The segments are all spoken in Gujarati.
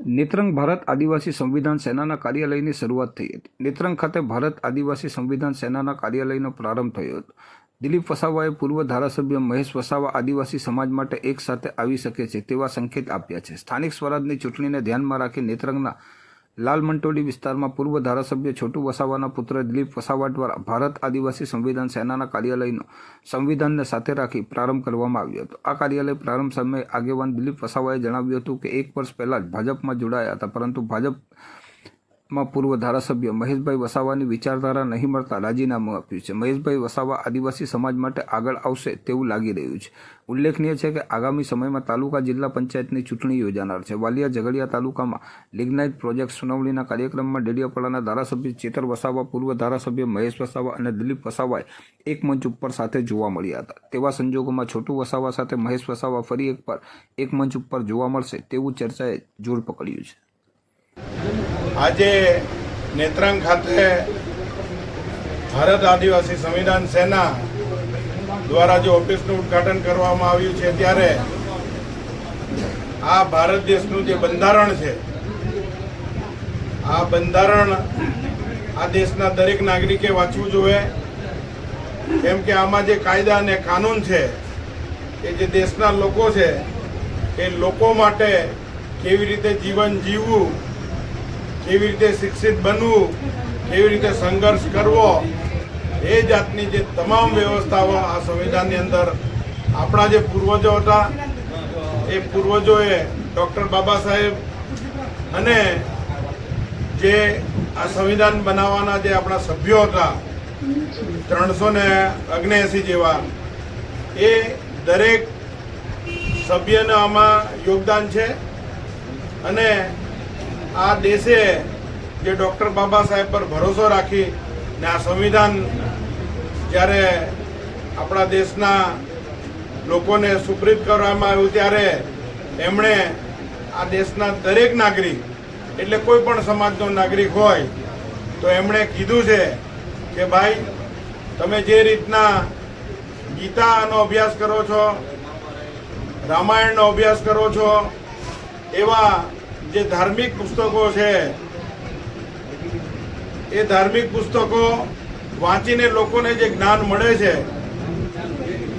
નેત્રંગ ભારત આદિવાસી સંવિધાન સેનાના કાર્યાલયની શરૂઆત થઈ હતી. નેત્રંગ ખાતે ભારત આદિવાસી સંવિધાન સેનાના કાર્યાલયનો પ્રારંભ થયો હતો. દિલીપ વસાવાએ પૂર્વ ધારાસભ્ય મહેશ વસાવા આદિવાસી સમાજ માટે એક સાથે આવી શકે છે તેવા સંકેત આપ્યા છે. સ્થાનિક સ્વરાજની ચૂંટણીને ધ્યાનમાં રાખી નેત્રંગના લાલમંટોલી વિસ્તારમાં પૂર્વ ધારાસભ્ય છોટુ વસાવાના પુત્ર દિલીપ વસાવા દ્વારા ભારત આદિવાસી સંવિધાન સેનાના કાર્યાલયનો સંવિધાનને સાથે રાખી પ્રારંભ કરવામાં આવ્યો હતો. આ કાર્યાલય પ્રારંભ સમયે આગેવાન દિલીપ વસાવાએ જણાવ્યું હતું કે 1 વર્ષ પહેલા જ ભાજપમાં જોડાયા હતા, પરંતુ ભાજપમાં પૂર્વ ધારાસભ્ય મહેશભાઈ વસાવાની વિચારધારા નહીં મળતા રાજીનામું આપ્યું છે. મહેશભાઈ વસાવા આદિવાસી સમાજ માટે આગળ આવશે તેવું લાગી રહ્યું છે. ઉલ્લેખનીય છે કે આગામી સમયમાં તાલુકા જિલ્લા પંચાયતની ચૂંટણી યોજાનાર છે. વાલિયા ઝઘડિયા તાલુકામાં લિગ્નાઇટ પ્રોજેક્ટ સુનાવણીના કાર્યક્રમમાં ડેડિયાપાડાના ધારાસભ્ય ચેતર વસાવા, પૂર્વ ધારાસભ્ય મહેશ વસાવા અને દિલીપ વસાવાએ એક મંચ ઉપર સાથે જોવા મળ્યા હતા. તેવા સંજોગોમાં છોટુ વસાવા સાથે મહેશ વસાવા ફરી એક મંચ ઉપર જોવા મળશે તેવું ચર્ચાએ જોર પકડ્યું છે. આજે નેત્રંગ ખાતે ભારત આદિવાસી સંવિધાન સેના દ્વારા જે ઓફિસનું ઉદ્ઘાટન કરવામાં આવ્યું છે, ત્યારે આ ભારત દેશનું જે બંધારણ છે, આ બંધારણ આ દેશના દરેક નાગરિકે વાંચવું જોઈએ. કેમ કે આમાં જે કાયદા અને કાનૂન છે એ જે દેશના લોકો છે એ લોકો માટે કેવી રીતે જીવન જીવવું, કેવી રીતે શિક્ષિત બનવું, કેવી રીતે સંઘર્ષ કરવો, એ જાતની જે તમામ વ્યવસ્થાઓ આ સંવિધાનની અંદર આપણા જે પૂર્વજો હતા એ પૂર્વજોએ ડૉક્ટર બાબા સાહેબ અને જે આ સંવિધાન બનાવવાના જે આપણા સભ્યો હતા 379 જેવા, એ દરેક સભ્યને આમાં યોગદાન છે. અને આ દેશે જે ડૉક્ટર બાબા સાહેબ પર ભરોસો રાખી ને આ સંવિધાન જ્યારે આપણા દેશના લોકોને સુપ્રીત કરવામાં આવ્યું, ત્યારે એમણે આ દેશના દરેક નાગરિક, એટલે કોઈ પણ સમાજનો નાગરિક હોય તો એમણે કીધું છે કે ભાઈ, તમે જે રીતના ગીતાનો અભ્યાસ કરો છો, રામાયણનો અભ્યાસ કરો છો, એવા જે ધાર્મિક પુસ્તકો છે એ ધાર્મિક પુસ્તકો વાંચીને લોકોને જે જ્ઞાન મળે છે,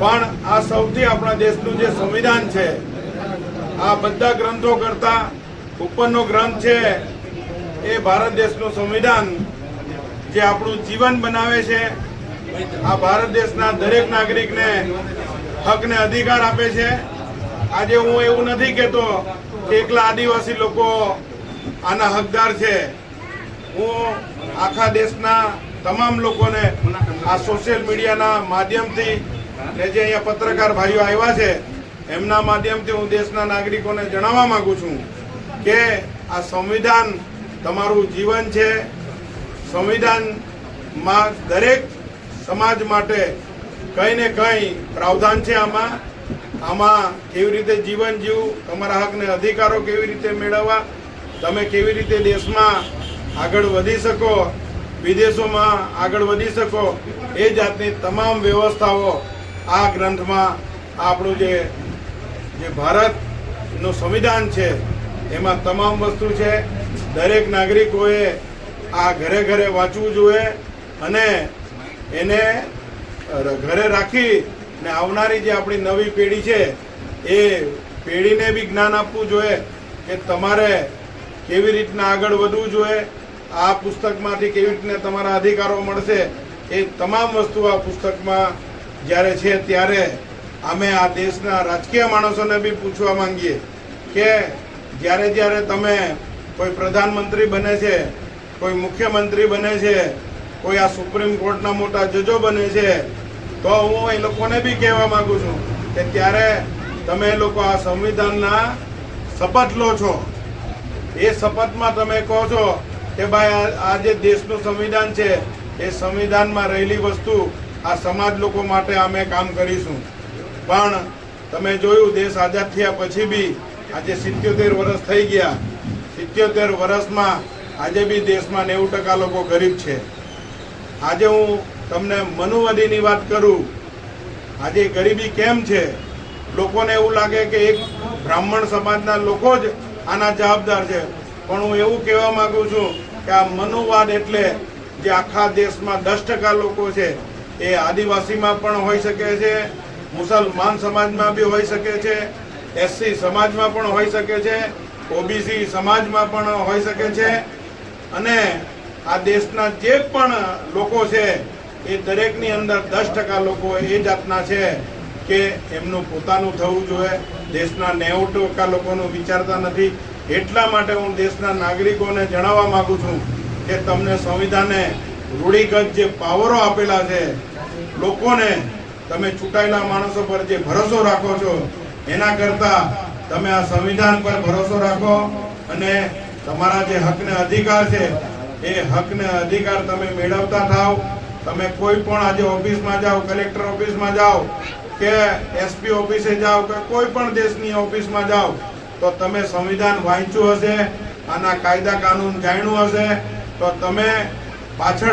પણ આ સૌથી આપણા દેશનું જે સંવિધાન છે, આ બધા ગ્રંથો કરતાં ઉપરનો ગ્રંથ છે એ ભારત દેશનું સંવિધાન, જે આપણું જીવન બનાવે છે. આ ભારત દેશના દરેક નાગરિકને હક ને અધિકાર આપે છે. આજે હું એવું નથી કહેતો કે એકલા આદિવાસી લોકો આના હકદાર છે. હું આખા દેશના તમામ લોકોને આ સોશિયલ મીડિયાના માધ્યમથી ને જે અહીંયા પત્રકાર ભાઈઓ આવ્યા છે એમના માધ્યમથી હું દેશના નાગરિકોને જણાવવા માંગુ છું કે આ સંવિધાન તમારું જીવન છે. સંવિધાનમાં દરેક સમાજ માટે કંઈ ને કંઈ પ્રાવધાન છે. આમાં કેવી રીતે જીવન જીવવું, તમારા હકને અધિકારો કેવી રીતે મેળવવા, તમે કેવી રીતે દેશમાં આગળ વધી શકો, વિદેશોમાં આગળ વધી શકો, એ જાતની તમામ વ્યવસ્થાઓ આ ગ્રંથમાં, આપણું જે ભારતનું સંવિધાન છે એમાં તમામ વસ્તુ છે. દરેક નાગરિકોએ આ ઘરે ઘરે વાંચવું જોઈએ અને એને ઘરે રાખી ને આવનારી જે આપણી નવી પેઢી છે એ પેઢીને બી જ્ઞાન આપવું જોઈએ કે તમારે કેવી રીતના આગળ વધવું જોઈએ, આ પુસ્તકમાંથી કેવી રીતના તમારા અધિકારો મળશે. એ તમામ વસ્તુ આ પુસ્તકમાં જ્યારે છે, ત્યારે અમે આ દેશના રાજકીય માણસોને બી પૂછવા માંગીએ કે જ્યારે તમે કોઈ પ્રધાનમંત્રી બને છે, કોઈ મુખ્યમંત્રી બને છે, કોઈ આ સુપ્રીમ કોર્ટના મોટા જજો બને છે, તો હું એ લોકોને બી કહેવા માંગુ છું કે ત્યારે તમે લોકો આ સંવિધાનના શપથ લો છો. એ શપથમાં તમે કહો છો કે ભાઈ આ જે દેશનું સંવિધાન છે એ સંવિધાનમાં રહેલી વસ્તુ આ સમાજ લોકો માટે અમે કામ કરીશું. પણ તમે જોયું, દેશ આઝાદ થયા પછી બી આજે 77 વર્ષ થઈ ગયા. 77 વર્ષમાં આજે બી દેશમાં 90% લોકો ગરીબ છે. આજે હું તમને મનુવાદીની વાત કરું, આજે ગરીબી કેમ છે? લોકોને એવું લાગે કે એક બ્રાહ્મણ સમાજના લોકો જ આના જવાબદાર છે. પણ હું એવું કહેવા માંગુ છું કે આ મનુવાદ એટલે જે આખા દેશમાં 10% લોકો છે એ આદિવાસીમાં પણ હોઈ શકે છે, મુસલમાન સમાજમાં બી હોઈ શકે છે, એસસી સમાજમાં પણ હોઈ શકે છે, ઓબીસી સમાજમાં પણ હોઈ શકે છે. અને આ દેશના જે પણ લોકો છે એ દરેકની અંદર 10% લોકો એ જાતના છે કે એમનું પોતાનું થવું જોઈએ. દેશના 90% લોકોનું વિચારતા નથી. એટલા માટે હું દેશના નાગરિકોને જણાવવા માંગુ છું કે તમને સંવિધાને રૂઢિગત જે પાવરો આપેલા છે, લોકોને તમે ચૂંટાયેલા માણસો પર જે ભરોસો રાખો છો એના કરતાં તમે આ સંવિધાન પર ભરોસો રાખો અને તમારા જે હકને અધિકાર છે એ હકને અધિકાર તમે મેળવતા થાવ. તમે કોઈ પણ આજે ઓફિસમાં જાઓ, કલેક્ટર ઓફિસમાં જાઓ કે એસપી ઓફિસે જાઓ કે કોઈ પણ દેશની ઓફિસમાં જાઓ તો તમે સંવિધાન વાંચ્યું હશે, આના કાયદા કાનૂન જાણ્યું હશે તો તમે પાછળ